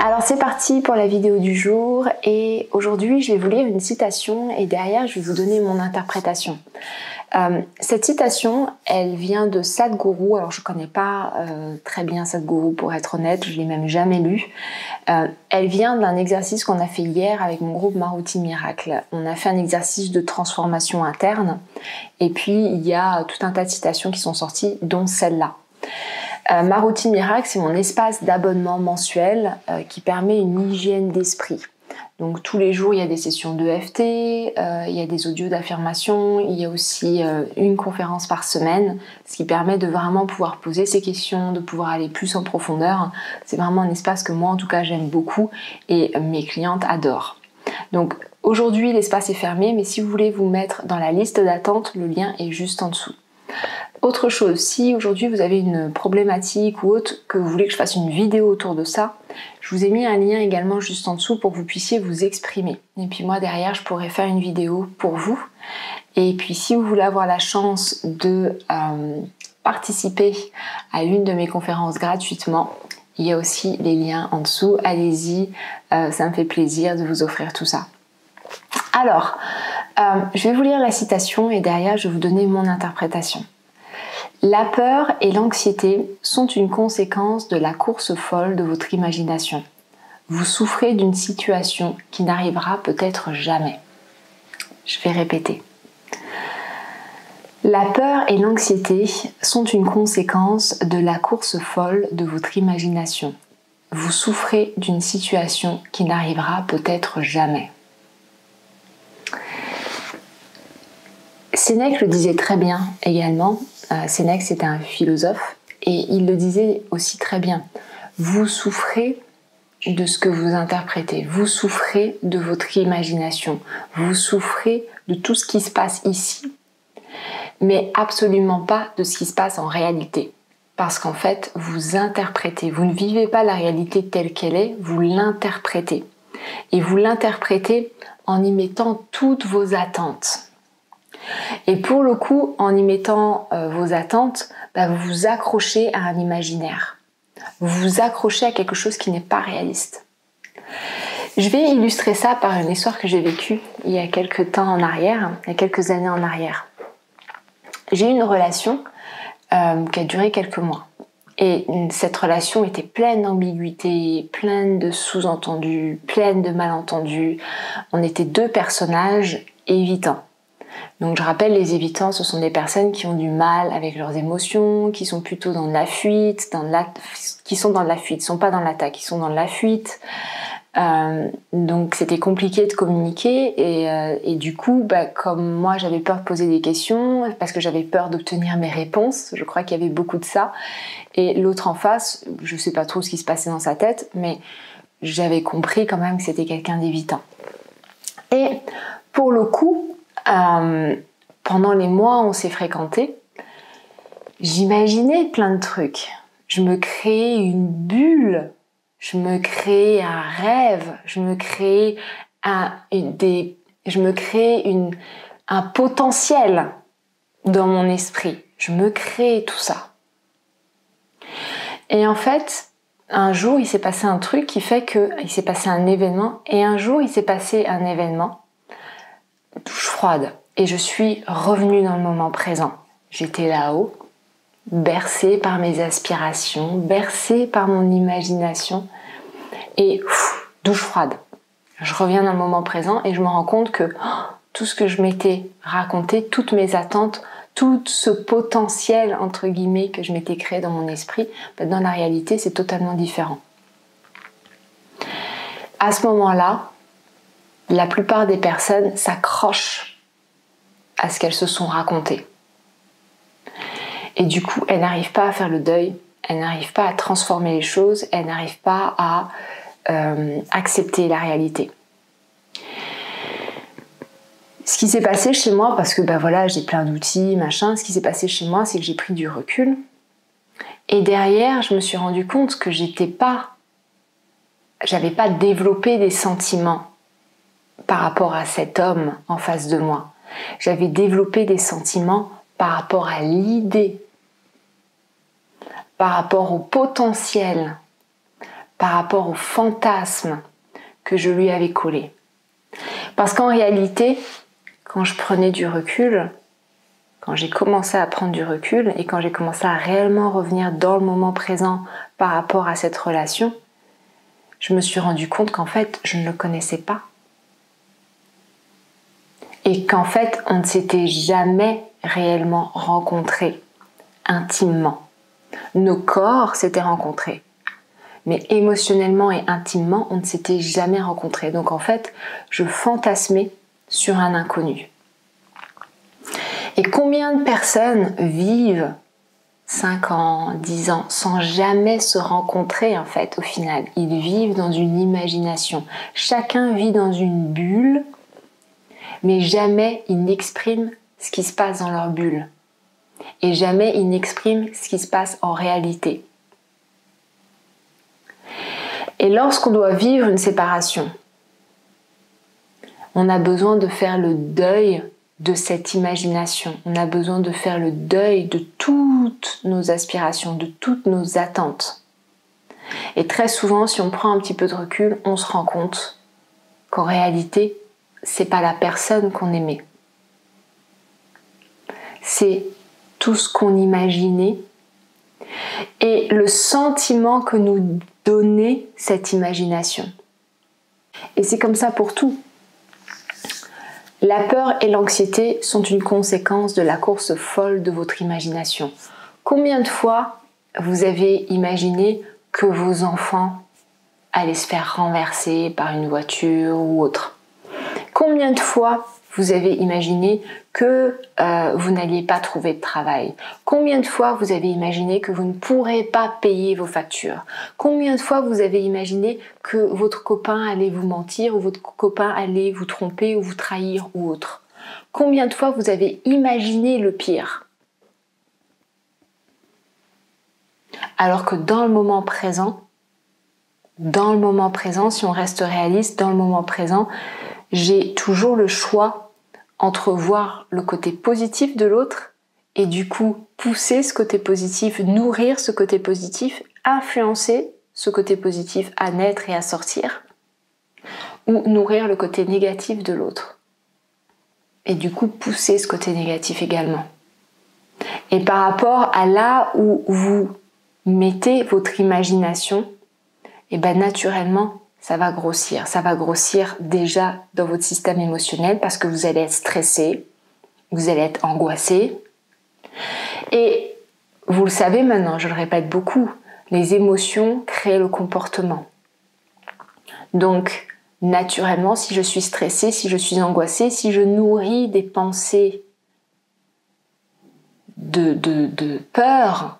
Alors c'est parti pour la vidéo du jour et aujourd'hui je vais vous lire une citation et derrière je vais vous donner mon interprétation. Cette citation, elle vient de Sadhguru. Alors je connais pas très bien Sadhguru pour être honnête, je l'ai même jamais lu. Elle vient d'un exercice qu'on a fait hier avec mon groupe Maruti Miracle. On a fait un exercice de transformation interne et puis il y a tout un tas de citations qui sont sorties, dont celle-là. Maruti Miracle, c'est mon espace d'abonnement mensuel qui permet une hygiène d'esprit. Donc tous les jours, il y a des sessions d'EFT, il y a des audios d'affirmation, il y a aussi une conférence par semaine, ce qui permet de vraiment pouvoir poser ces questions, de pouvoir aller plus en profondeur. C'est vraiment un espace que moi, en tout cas, j'aime beaucoup et mes clientes adorent. Donc aujourd'hui, l'espace est fermé, mais si vous voulez vous mettre dans la liste d'attente, le lien est juste en dessous. Autre chose, si aujourd'hui vous avez une problématique ou autre, que vous voulez que je fasse une vidéo autour de ça, je vous ai mis un lien également juste en dessous pour que vous puissiez vous exprimer. Et puis moi derrière, je pourrais faire une vidéo pour vous. Et puis si vous voulez avoir la chance de participer à une de mes conférences gratuitement, il y a aussi les liens en dessous. Allez-y, ça me fait plaisir de vous offrir tout ça. Alors, je vais vous lire la citation et derrière, je vais vous donner mon interprétation. La peur et l'anxiété sont une conséquence de la course folle de votre imagination. Vous souffrez d'une situation qui n'arrivera peut-être jamais. Je vais répéter. La peur et l'anxiété sont une conséquence de la course folle de votre imagination. Vous souffrez d'une situation qui n'arrivera peut-être jamais. Sénèque le disait très bien également. Sénèque, c'était un philosophe et il le disait aussi très bien. Vous souffrez de ce que vous interprétez, vous souffrez de votre imagination, vous souffrez de tout ce qui se passe ici, mais absolument pas de ce qui se passe en réalité. Parce qu'en fait, vous interprétez, vous ne vivez pas la réalité telle qu'elle est, vous l'interprétez. Et vous l'interprétez en y mettant toutes vos attentes. Et pour le coup, en y mettant vos attentes, vous vous accrochez à un imaginaire. Vous vous accrochez à quelque chose qui n'est pas réaliste. Je vais illustrer ça par une histoire que j'ai vécue il y a quelques temps en arrière, il y a quelques années en arrière. J'ai eu une relation qui a duré quelques mois. Et cette relation était pleine d'ambiguïté, pleine de sous-entendus, pleine de malentendus. On était deux personnages évitants. Donc je rappelle, les évitants, ce sont des personnes qui ont du mal avec leurs émotions, qui sont plutôt dans la fuite, qui sont dans la fuite, ils sont pas dans l'attaque, ils sont dans la fuite. Donc c'était compliqué de communiquer et du coup, comme moi j'avais peur de poser des questions, parce que j'avais peur d'obtenir mes réponses, je crois qu'il y avait beaucoup de ça. Et l'autre en face, je sais pas trop ce qui se passait dans sa tête, mais j'avais compris quand même que c'était quelqu'un d'évitant. Et pour le coup, pendant les mois où on s'est fréquentés, j'imaginais plein de trucs. Je me créais une bulle, je me créais un rêve, je me créais un potentiel dans mon esprit. Je me créais tout ça. Et en fait, un jour, il s'est passé un truc qui fait il s'est passé un événement, et un jour, il s'est passé un événement, douche froide, et je suis revenue dans le moment présent. J'étais là-haut, bercée par mes aspirations, bercée par mon imagination, et douche froide. Je reviens dans le moment présent et je me rends compte que tout ce que je m'étais raconté, toutes mes attentes, tout ce potentiel entre guillemets que je m'étais créé dans mon esprit, dans la réalité c'est totalement différent. À ce moment-là, la plupart des personnes s'accrochent à ce qu'elles se sont racontées. Et du coup, elles n'arrivent pas à faire le deuil, elles n'arrivent pas à transformer les choses, elles n'arrivent pas à accepter la réalité. Ce qui s'est passé chez moi, parce que j'ai plein d'outils, machin, ce qui s'est passé chez moi, c'est que j'ai pris du recul. Et derrière, je me suis rendu compte que j'avais pas développé des sentiments par rapport à cet homme en face de moi. J'avais développé des sentiments par rapport à l'idée, par rapport au potentiel, par rapport au fantasme que je lui avais collé. Parce qu'en réalité, quand je prenais du recul, quand j'ai commencé à prendre du recul et quand j'ai commencé à réellement revenir dans le moment présent par rapport à cette relation, je me suis rendu compte qu'en fait, je ne le connaissais pas. Et qu'en fait, on ne s'était jamais réellement rencontrés intimement. Nos corps s'étaient rencontrés. Mais émotionnellement et intimement, on ne s'était jamais rencontrés. Donc en fait, je fantasmais sur un inconnu. Et combien de personnes vivent 5 ans, 10 ans, sans jamais se rencontrer en fait au final? Ils vivent dans une imagination. Chacun vit dans une bulle, mais jamais ils n'expriment ce qui se passe dans leur bulle. Et jamais ils n'expriment ce qui se passe en réalité. Et lorsqu'on doit vivre une séparation, on a besoin de faire le deuil de cette imagination. On a besoin de faire le deuil de toutes nos aspirations, de toutes nos attentes. Et très souvent, si on prend un petit peu de recul, on se rend compte qu'en réalité, c'est pas la personne qu'on aimait. C'est tout ce qu'on imaginait et le sentiment que nous donnait cette imagination. Et c'est comme ça pour tout. La peur et l'anxiété sont une conséquence de la course folle de votre imagination. Combien de fois vous avez imaginé que vos enfants allaient se faire renverser par une voiture ou autre? Combien de fois vous avez imaginé que vous n'alliez pas trouver de travail? Combien de fois vous avez imaginé que vous ne pourrez pas payer vos factures? Combien de fois vous avez imaginé que votre copain allait vous mentir ou votre copain allait vous tromper ou vous trahir ou autre? Combien de fois vous avez imaginé le pire? Alors que dans le moment présent, si on reste réaliste, dans le moment présent, j'ai toujours le choix entre voir le côté positif de l'autre et du coup pousser ce côté positif, nourrir ce côté positif, influencer ce côté positif à naître et à sortir, ou nourrir le côté négatif de l'autre et du coup pousser ce côté négatif également. Et par rapport à là où vous mettez votre imagination, et bien naturellement ça va grossir déjà dans votre système émotionnel parce que vous allez être stressé, vous allez être angoissé. Et vous le savez maintenant, je le répète beaucoup, les émotions créent le comportement. Donc, naturellement, si je suis stressée, si je suis angoissée, si je nourris des pensées de peur,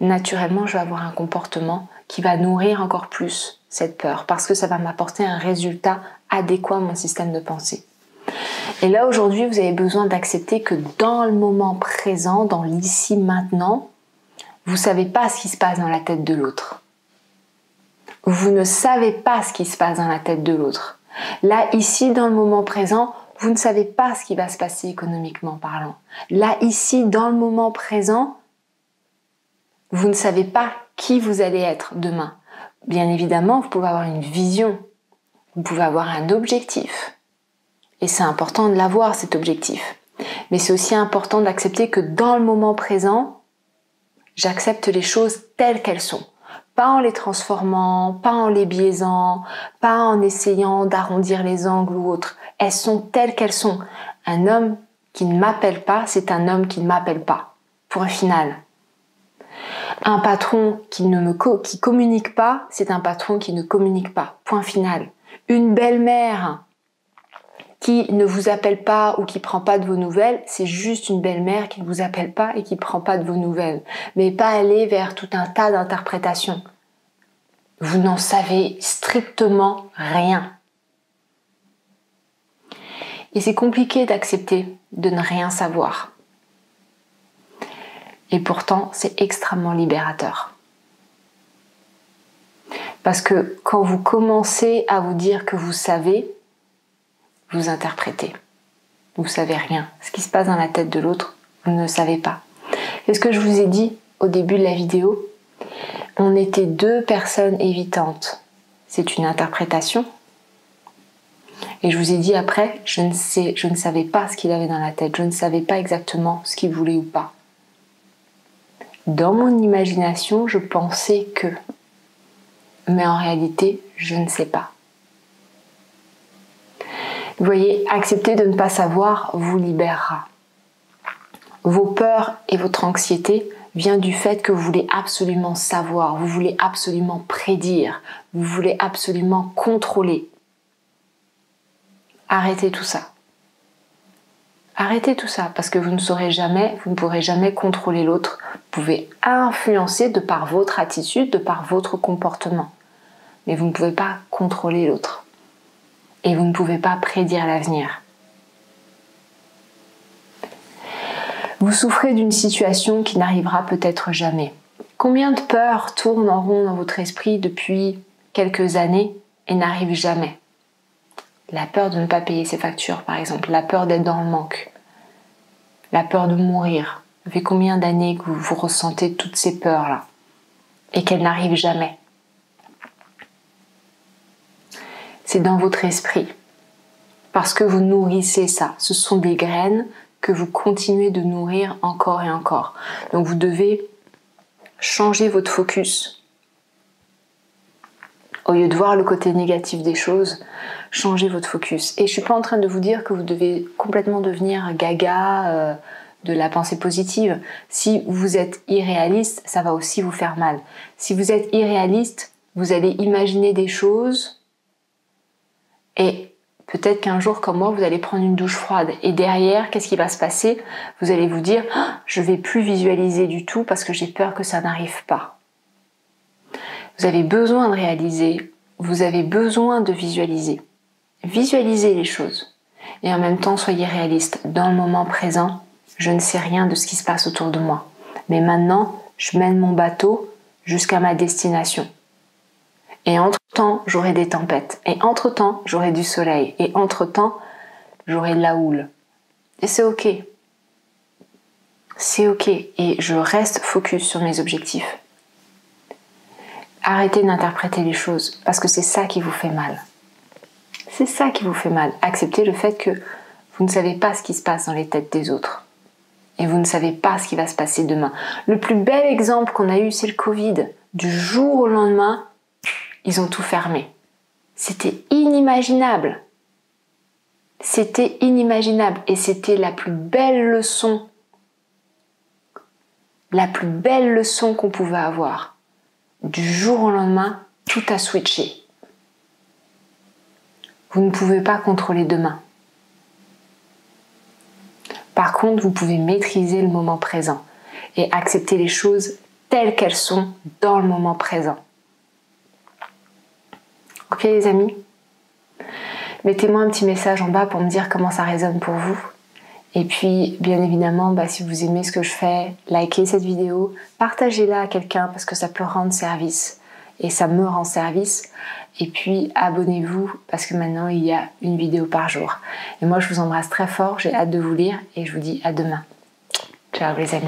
naturellement, je vais avoir un comportement qui va nourrir encore plus cette peur parce que ça va m'apporter un résultat adéquat à mon système de pensée. Et là, aujourd'hui, vous avez besoin d'accepter que dans le moment présent, dans l'ici, maintenant, vous ne savez pas ce qui se passe dans la tête de l'autre. Vous ne savez pas ce qui se passe dans la tête de l'autre. Là, ici, dans le moment présent, vous ne savez pas ce qui va se passer économiquement parlant. Là, ici, dans le moment présent, vous ne savez pas qui vous allez être demain. Bien évidemment, vous pouvez avoir une vision, vous pouvez avoir un objectif. Et c'est important de l'avoir, cet objectif. Mais c'est aussi important d'accepter que dans le moment présent, j'accepte les choses telles qu'elles sont. Pas en les transformant, pas en les biaisant, pas en essayant d'arrondir les angles ou autre. Elles sont telles qu'elles sont. Un homme qui ne m'appelle pas, c'est un homme qui ne m'appelle pas. Point final. Un patron qui communique pas, c'est un patron qui ne communique pas. Point final. Une belle-mère qui ne vous appelle pas ou qui prend pas de vos nouvelles, c'est juste une belle-mère qui ne vous appelle pas et qui prend pas de vos nouvelles. Mais pas aller vers tout un tas d'interprétations. Vous n'en savez strictement rien. Et c'est compliqué d'accepter de ne rien savoir. Et pourtant, c'est extrêmement libérateur. Parce que quand vous commencez à vous dire que vous savez, vous interprétez. Vous savez rien. Ce qui se passe dans la tête de l'autre, vous ne le savez pas. C'est ce que je vous ai dit au début de la vidéo. On était deux personnes évitantes. C'est une interprétation. Et je vous ai dit après, je ne savais pas ce qu'il avait dans la tête. Je ne savais pas exactement ce qu'il voulait ou pas. Dans mon imagination, je pensais que. Mais en réalité, je ne sais pas. Vous voyez, accepter de ne pas savoir vous libérera. Vos peurs et votre anxiété viennent du fait que vous voulez absolument savoir, vous voulez absolument prédire, vous voulez absolument contrôler. Arrêtez tout ça. Arrêtez tout ça parce que vous ne saurez jamais, vous ne pourrez jamais contrôler l'autre. Vous pouvez influencer de par votre attitude, de par votre comportement. Mais vous ne pouvez pas contrôler l'autre. Et vous ne pouvez pas prédire l'avenir. Vous souffrez d'une situation qui n'arrivera peut-être jamais. Combien de peurs tournent en rond dans votre esprit depuis quelques années et n'arrivent jamais ? La peur de ne pas payer ses factures, par exemple. La peur d'être dans le manque. La peur de mourir. Ça fait combien d'années que vous ressentez toutes ces peurs-là et qu'elles n'arrivent jamais ? C'est dans votre esprit. Parce que vous nourrissez ça. Ce sont des graines que vous continuez de nourrir encore et encore. Donc vous devez changer votre focus. Au lieu de voir le côté négatif des choses, changez votre focus. Et je ne suis pas en train de vous dire que vous devez complètement devenir gaga de la pensée positive. Si vous êtes irréaliste, ça va aussi vous faire mal. Si vous êtes irréaliste, vous allez imaginer des choses et peut-être qu'un jour, comme moi, vous allez prendre une douche froide. Et derrière, qu'est-ce qui va se passer ? Vous allez vous dire « Je ne vais plus visualiser du tout parce que j'ai peur que ça n'arrive pas. » Vous avez besoin de réaliser, vous avez besoin de visualiser. Visualisez les choses. Et en même temps, soyez réaliste. Dans le moment présent, je ne sais rien de ce qui se passe autour de moi. Mais maintenant, je mène mon bateau jusqu'à ma destination. Et entre-temps, j'aurai des tempêtes. Et entre-temps, j'aurai du soleil. Et entre-temps, j'aurai de la houle. Et c'est ok. C'est ok. Et je reste focus sur mes objectifs. Arrêtez d'interpréter les choses parce que c'est ça qui vous fait mal. C'est ça qui vous fait mal. Acceptez le fait que vous ne savez pas ce qui se passe dans les têtes des autres. Et vous ne savez pas ce qui va se passer demain. Le plus bel exemple qu'on a eu, c'est le Covid. Du jour au lendemain, ils ont tout fermé. C'était inimaginable. C'était inimaginable. Et c'était la plus belle leçon. La plus belle leçon qu'on pouvait avoir. Du jour au lendemain, tout a switché. Vous ne pouvez pas contrôler demain. Par contre, vous pouvez maîtriser le moment présent et accepter les choses telles qu'elles sont dans le moment présent. Ok les amis ? Mettez-moi un petit message en bas pour me dire comment ça résonne pour vous. Et puis, bien évidemment, si vous aimez ce que je fais, likez cette vidéo, partagez-la à quelqu'un parce que ça peut rendre service. Et ça me rend service. Et puis, abonnez-vous parce que maintenant, il y a une vidéo par jour. Et moi, je vous embrasse très fort, j'ai hâte de vous lire et je vous dis à demain. Ciao les amis.